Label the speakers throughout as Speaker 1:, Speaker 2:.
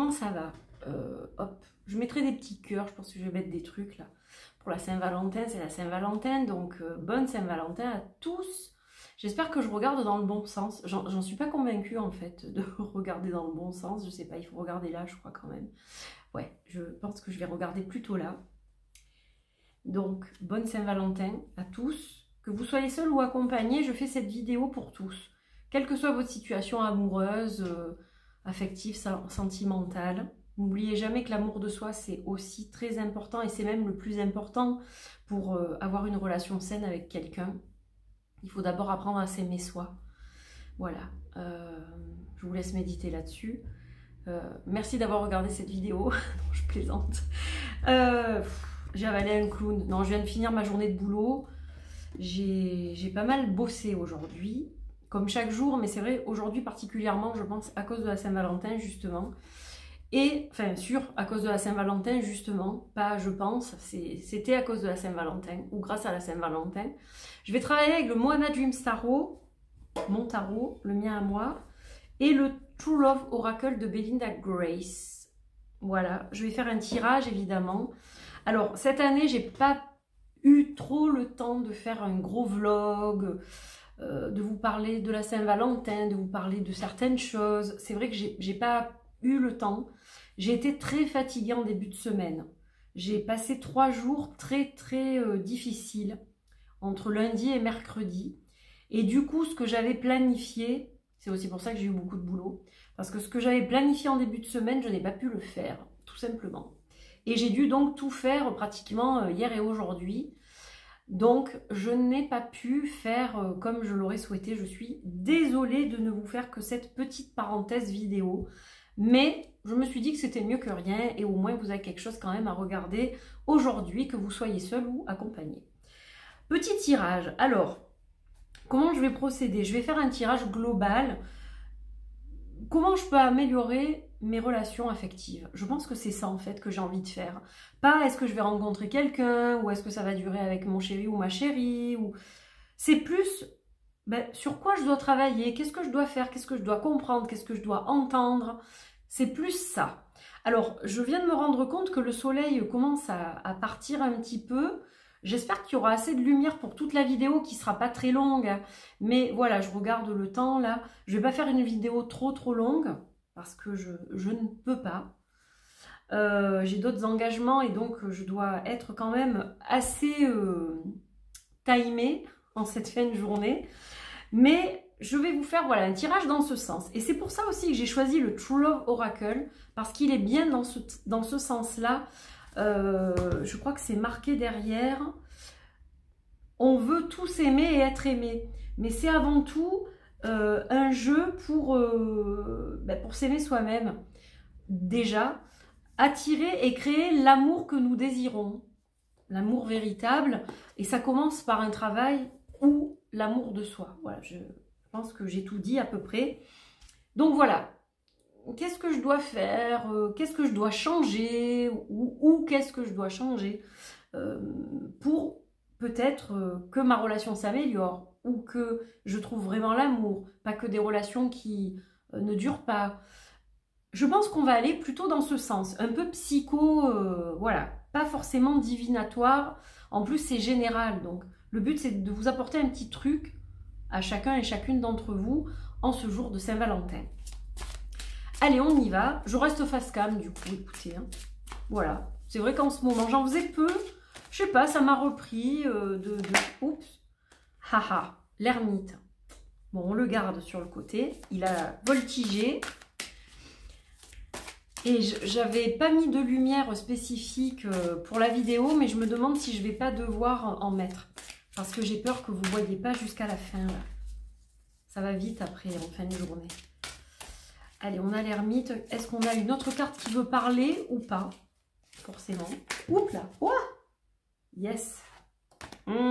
Speaker 1: comment ça va? Hop, je mettrai des petits cœurs, je pense que je vais mettre des trucs là. Pour la Saint-Valentin, c'est la Saint-Valentin, donc bonne Saint-Valentin à tous. J'espère que je regarde dans le bon sens. J'en suis pas convaincue en fait de regarder dans le bon sens. Je sais pas, il faut regarder là, je crois quand même. Ouais, je pense que je vais regarder plutôt là. Donc, bonne Saint-Valentin à tous. Que vous soyez seul ou accompagné, je fais cette vidéo pour tous. Quelle que soit votre situation amoureuse, affective, sentimentale. N'oubliez jamais que l'amour de soi, c'est aussi très important et c'est même le plus important pour avoir une relation saine avec quelqu'un. Il faut d'abord apprendre à s'aimer soi. Voilà, je vous laisse méditer là-dessus. Merci d'avoir regardé cette vidéo. Non, je plaisante. J'ai avalé un clown. Non, je viens de finir ma journée de boulot. J'ai pas mal bossé aujourd'hui, comme chaque jour, mais c'est vrai, aujourd'hui particulièrement, je pense, à cause de la Saint-Valentin, justement. Et, enfin, à cause de la Saint-Valentin, justement, pas je pense, c'était à cause de la Saint-Valentin, ou grâce à la Saint-Valentin. Je vais travailler avec le Moana Dreams Tarot, mon tarot, le mien à moi, et le True Love Oracle de Belinda Grace. Voilà, je vais faire un tirage, évidemment. Alors, cette année, j'ai pas eu trop le temps de faire un gros vlog, de vous parler de la Saint-Valentin, de vous parler de certaines choses. C'est vrai que j'ai pas eu le temps. J'ai été très fatiguée en début de semaine. J'ai passé 3 jours très difficiles entre lundi et mercredi. Et du coup, ce que j'avais planifié, c'est aussi pour ça que j'ai eu beaucoup de boulot, parce que ce que j'avais planifié en début de semaine, je n'ai pas pu le faire, tout simplement. Et j'ai dû donc tout faire pratiquement hier et aujourd'hui. Donc, je n'ai pas pu faire comme je l'aurais souhaité. Je suis désolée de ne vous faire que cette petite parenthèse vidéo. Mais je me suis dit que c'était mieux que rien et au moins vous avez quelque chose quand même à regarder aujourd'hui, que vous soyez seul ou accompagné. Petit tirage. Alors, comment je vais procéder? Je vais faire un tirage global. Comment je peux améliorer mes relations affectives? Je pense que c'est ça en fait que j'ai envie de faire. Pas est-ce que je vais rencontrer quelqu'un ou est-ce que ça va durer avec mon chéri ou ma chérie. C'est plus sur quoi je dois travailler, qu'est-ce que je dois faire, qu'est-ce que je dois comprendre, qu'est-ce que je dois entendre. C'est plus ça. Alors, je viens de me rendre compte que le soleil commence à partir un petit peu. J'espère qu'il y aura assez de lumière pour toute la vidéo qui ne sera pas très longue. Mais voilà, je regarde le temps là. Je ne vais pas faire une vidéo trop longue parce que je ne peux pas. J'ai d'autres engagements et donc je dois être quand même assez timée en cette fin de journée. Mais je vais vous faire voilà, un tirage dans ce sens. Et c'est pour ça aussi que j'ai choisi le True Love Oracle, parce qu'il est bien dans ce sens-là. Je crois que c'est marqué derrière. On veut tous aimer et être aimé. Mais c'est avant tout un jeu pour s'aimer soi-même. Déjà, attirer et créer l'amour que nous désirons. L'amour véritable. Et ça commence par un travail ou l'amour de soi. Voilà, je pense que j'ai tout dit à peu près. Donc voilà, qu'est-ce que je dois faire, qu'est-ce que je dois changer ou qu'est-ce que je dois changer pour peut-être que ma relation s'améliore ou que je trouve vraiment l'amour, pas que des relations qui ne durent pas. Je pense qu'on va aller plutôt dans ce sens, un peu psycho, voilà, pas forcément divinatoire. En plus, c'est général, donc le but, c'est de vous apporter un petit truc à chacun et chacune d'entre vous en ce jour de Saint-Valentin. Allez, on y va. Je reste face cam, du coup, écoutez. Hein. Voilà. C'est vrai qu'en ce moment, j'en faisais peu. Je sais pas, ça m'a repris Oups. Haha, l'ermite. Bon, on le garde sur le côté. Il a voltigé. Et j'avais pas mis de lumière spécifique pour la vidéo, mais je me demande si je vais pas devoir en mettre. Parce que j'ai peur que vous ne voyez pas jusqu'à la fin. Là. Ça va vite après, en fin de journée. Allez, on a l'ermite. Est-ce qu'on a une autre carte qui veut parler ou pas? Forcément. Oups là. Ouah, yes. Je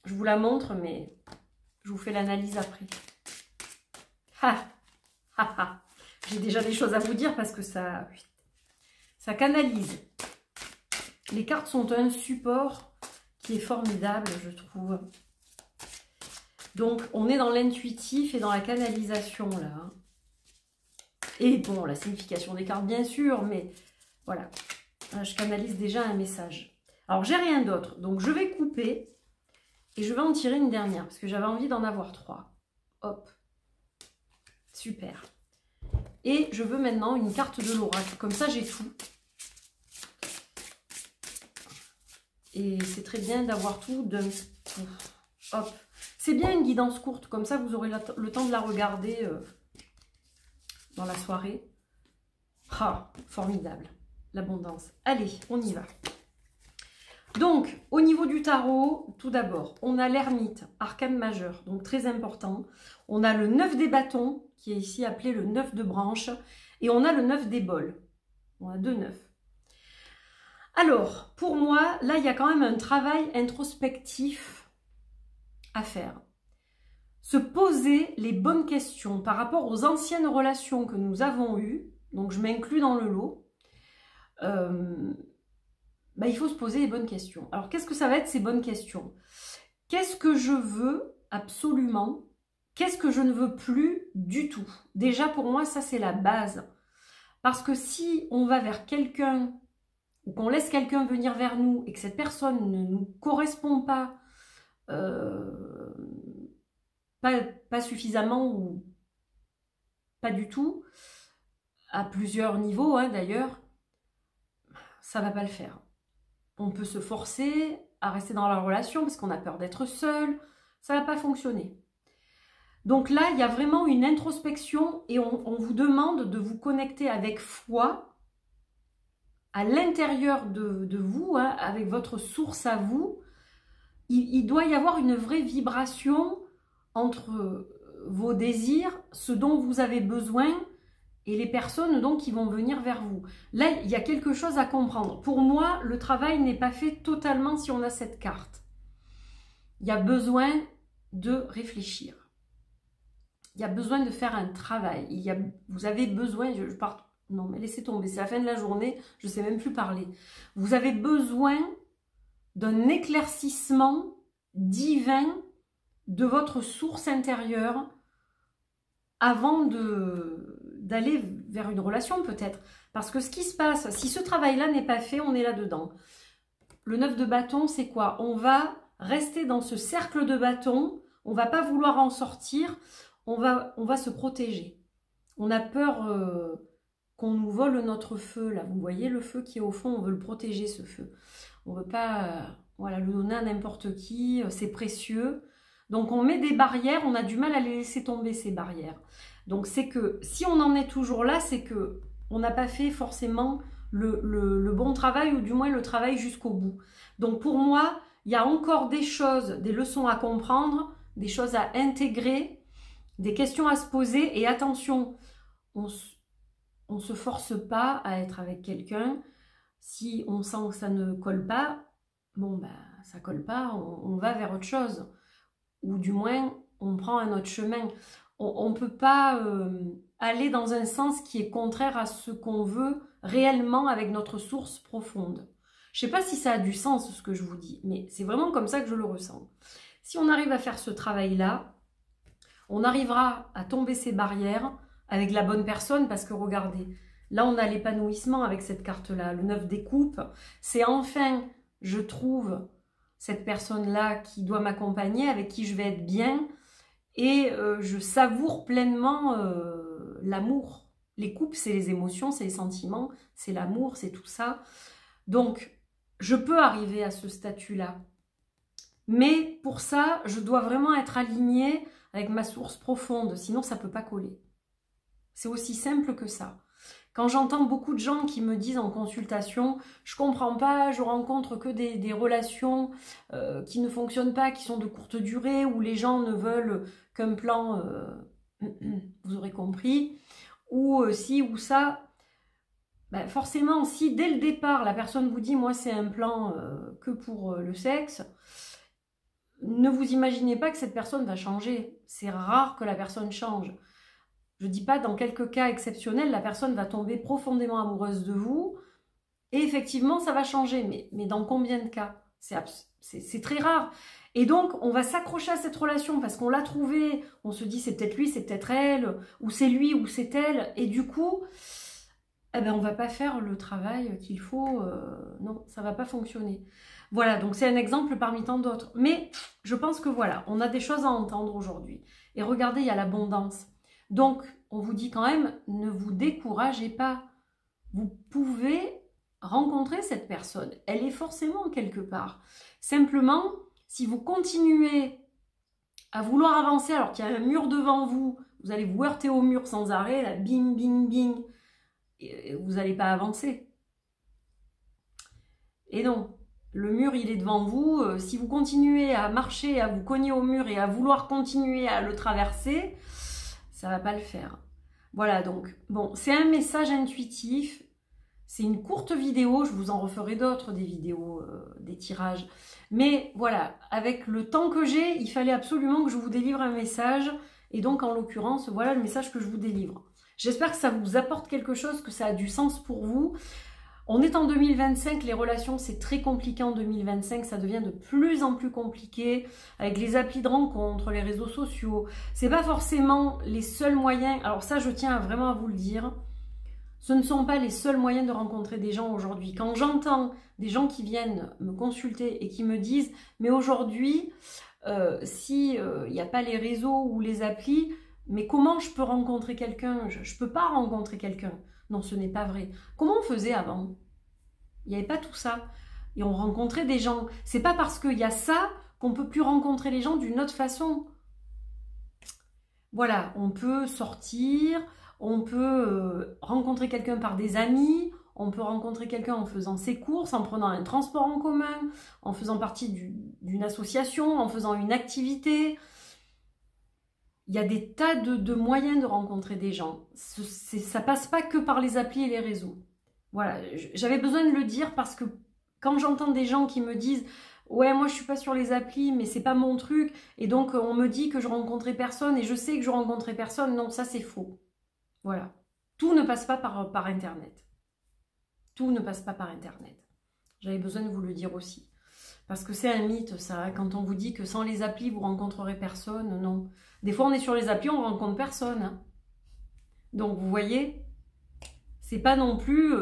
Speaker 1: vous la montre, mais je vous fais l'analyse après. J'ai déjà des choses à vous dire parce que ça canalise. Les cartes sont un support qui est formidable, je trouve. Donc, on est dans l'intuitif et dans la canalisation, là. Et bon, la signification des cartes, bien sûr, mais voilà. Je canalise déjà un message. Alors, j'ai rien d'autre. Donc, je vais couper et je vais en tirer une dernière parce que j'avais envie d'en avoir 3. Hop. Super. Et je veux maintenant une carte de l'oracle. Comme ça, j'ai tout. Et c'est très bien d'avoir tout d'un coup. Hop. C'est bien une guidance courte. Comme ça, vous aurez le temps de la regarder dans la soirée. Ah, formidable. L'abondance. Allez, on y va. Donc, au niveau du tarot, tout d'abord, on a l'ermite, arcane majeur, donc très important. On a le 9 des bâtons, qui est ici appelé le 9 de branche. Et on a le 9 des bols. On a 2 9. Alors, pour moi, là, il y a quand même un travail introspectif à faire. Se poser les bonnes questions par rapport aux anciennes relations que nous avons eues. Donc, je m'inclus dans le lot. Il faut se poser les bonnes questions. Alors, qu'est-ce que ça va être ces bonnes questions? Qu'est-ce que je veux absolument? Qu'est-ce que je ne veux plus du tout? Déjà, pour moi, ça, c'est la base. Parce que si on va vers quelqu'un ou qu'on laisse quelqu'un venir vers nous et que cette personne ne nous correspond pas, pas suffisamment ou pas du tout, à plusieurs niveaux d'ailleurs, ça ne va pas le faire. On peut se forcer à rester dans la relation parce qu'on a peur d'être seul. Ça ne va pas fonctionner. Donc là, il y a vraiment une introspection et on vous demande de vous connecter avec foi à l'intérieur de vous, avec votre source à vous. Il doit y avoir une vraie vibration entre vos désirs, ce dont vous avez besoin et les personnes donc qui vont venir vers vous. Là, il y a quelque chose à comprendre. Pour moi, le travail n'est pas fait totalement si on a cette carte. Il y a besoin de réfléchir. Il y a besoin de faire un travail. Vous avez besoin... Non, mais laissez tomber, c'est la fin de la journée, je ne sais même plus parler. Vous avez besoin d'un éclaircissement divin de votre source intérieure avant d'aller vers une relation peut-être. Parce que ce qui se passe, si ce travail-là n'est pas fait, on est là-dedans. Le 9 de bâton, c'est quoi? On va rester dans ce cercle de bâton, on ne va pas vouloir en sortir, on va se protéger. On a peur qu'on nous vole notre feu, là. Vous voyez le feu qui est au fond, on veut le protéger, ce feu. On ne veut pas le donner à n'importe qui, c'est précieux. Donc on met des barrières, on a du mal à les laisser tomber ces barrières. Donc c'est que si on en est toujours là, c'est que on n'a pas fait forcément le bon travail ou du moins le travail jusqu'au bout. Donc pour moi, il y a encore des choses, des leçons à comprendre, des choses à intégrer, des questions à se poser et attention, on se force pas à être avec quelqu'un. Si on sent que ça ne colle pas, bon ça colle pas, on va vers autre chose. Ou du moins, on prend un autre chemin. On ne peut pas aller dans un sens qui est contraire à ce qu'on veut réellement avec notre source profonde. Je ne sais pas si ça a du sens ce que je vous dis, mais c'est vraiment comme ça que je le ressens. Si on arrive à faire ce travail-là, on arrivera à tomber ces barrières avec la bonne personne parce que regardez, là on a l'épanouissement avec cette carte-là, le 9 des coupes. C'est enfin, je trouve, cette personne-là qui doit m'accompagner, avec qui je vais être bien, et je savoure pleinement l'amour. Les couples, c'est les émotions, c'est les sentiments, c'est l'amour, c'est tout ça. Donc, je peux arriver à ce statut-là. Mais pour ça, je dois vraiment être alignée avec ma source profonde, sinon ça ne peut pas coller. C'est aussi simple que ça. Quand j'entends beaucoup de gens qui me disent en consultation, je comprends pas, je rencontre que des relations qui ne fonctionnent pas, qui sont de courte durée, où les gens ne veulent qu'un plan, vous aurez compris, ou ci ou ça. Forcément, si dès le départ, la personne vous dit, moi c'est un plan que pour le sexe, ne vous imaginez pas que cette personne va changer. C'est rare que la personne change. Je ne dis pas dans quelques cas exceptionnels, la personne va tomber profondément amoureuse de vous et effectivement ça va changer. Mais dans combien de cas? C'est très rare. Et donc, on va s'accrocher à cette relation parce qu'on l'a trouvée. On se dit, c'est peut-être lui, c'est peut-être elle, ou c'est lui, ou c'est elle. Et du coup, eh ben, on va pas faire le travail qu'il faut. Non, ça va pas fonctionner. Voilà, donc c'est un exemple parmi tant d'autres. Mais je pense que voilà, on a des choses à entendre aujourd'hui. Et regardez, il y a l'abondance. Donc, on vous dit quand même, ne vous découragez pas. Vous pouvez rencontrer cette personne. Elle est forcément quelque part. Simplement, si vous continuez à vouloir avancer alors qu'il y a un mur devant vous, vous allez vous heurter au mur sans arrêt, là, bing, bing, bing, et vous n'allez pas avancer. Et non, le mur, il est devant vous. Si vous continuez à marcher, à vous cogner au mur et à vouloir continuer à le traverser, ça ne va pas le faire. Voilà, donc, bon, c'est un message intuitif. C'est une courte vidéo, je vous en referai d'autres, des vidéos, des tirages. Mais voilà, avec le temps que j'ai, il fallait absolument que je vous délivre un message. Et donc, en l'occurrence, voilà le message que je vous délivre. J'espère que ça vous apporte quelque chose, que ça a du sens pour vous. On est en 2025, les relations, c'est très compliqué en 2025. Ça devient de plus en plus compliqué avec les applis de rencontres, les réseaux sociaux. C'est pas forcément les seuls moyens. Alors ça, je tiens vraiment à vous le dire. Ce ne sont pas les seuls moyens de rencontrer des gens aujourd'hui. Quand j'entends des gens qui viennent me consulter et qui me disent « Mais aujourd'hui, si il n'y a pas les réseaux ou les applis, mais comment je peux rencontrer quelqu'un? Je ne peux pas rencontrer quelqu'un. » Non, ce n'est pas vrai. Comment on faisait avant? Il n'y avait pas tout ça. Et on rencontrait des gens. C'est pas parce qu'il y a ça qu'on ne peut plus rencontrer les gens d'une autre façon. Voilà, on peut sortir... On peut rencontrer quelqu'un par des amis, on peut rencontrer quelqu'un en faisant ses courses, en prenant un transport en commun, en faisant partie d'une association, en faisant une activité. Il y a des tas de moyens de rencontrer des gens. Ça passe pas que par les applis et les réseaux. Voilà, j'avais besoin de le dire parce que quand j'entends des gens qui me disent « Ouais, moi je suis pas sur les applis, mais c'est pas mon truc. » Et donc on me dit que je rencontrais personne et je sais que je rencontrais personne. Non, ça c'est faux. Voilà. Tout ne passe pas par Internet. Tout ne passe pas par Internet. J'avais besoin de vous le dire aussi. Parce que c'est un mythe, ça. Quand on vous dit que sans les applis, vous rencontrerez personne, non. Des fois, on est sur les applis, on rencontre personne. Hein. Donc, vous voyez, c'est pas non plus...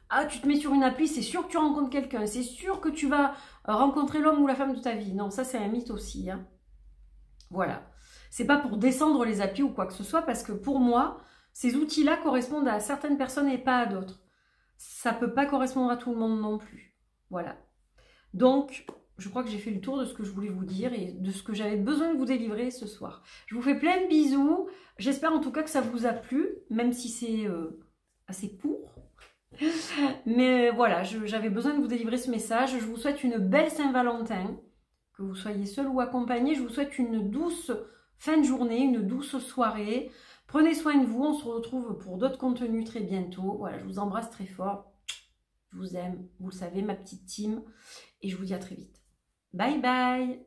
Speaker 1: ah, tu te mets sur une appli, c'est sûr que tu rencontres quelqu'un. C'est sûr que tu vas rencontrer l'homme ou la femme de ta vie. Non, ça, c'est un mythe aussi. Hein. Voilà. C'est pas pour descendre les applis ou quoi que ce soit, parce que pour moi... Ces outils-là correspondent à certaines personnes et pas à d'autres. Ça ne peut pas correspondre à tout le monde non plus. Voilà. Donc, je crois que j'ai fait le tour de ce que je voulais vous dire et de ce que j'avais besoin de vous délivrer ce soir. Je vous fais plein de bisous. J'espère en tout cas que ça vous a plu, même si c'est assez court. Mais voilà, j'avais besoin de vous délivrer ce message. Je vous souhaite une belle Saint-Valentin. Que vous soyez seul ou accompagné. Je vous souhaite une douce fin de journée, une douce soirée. Prenez soin de vous, on se retrouve pour d'autres contenus très bientôt. Voilà, je vous embrasse très fort. Je vous aime, vous le savez, ma petite team. Et je vous dis à très vite. Bye bye!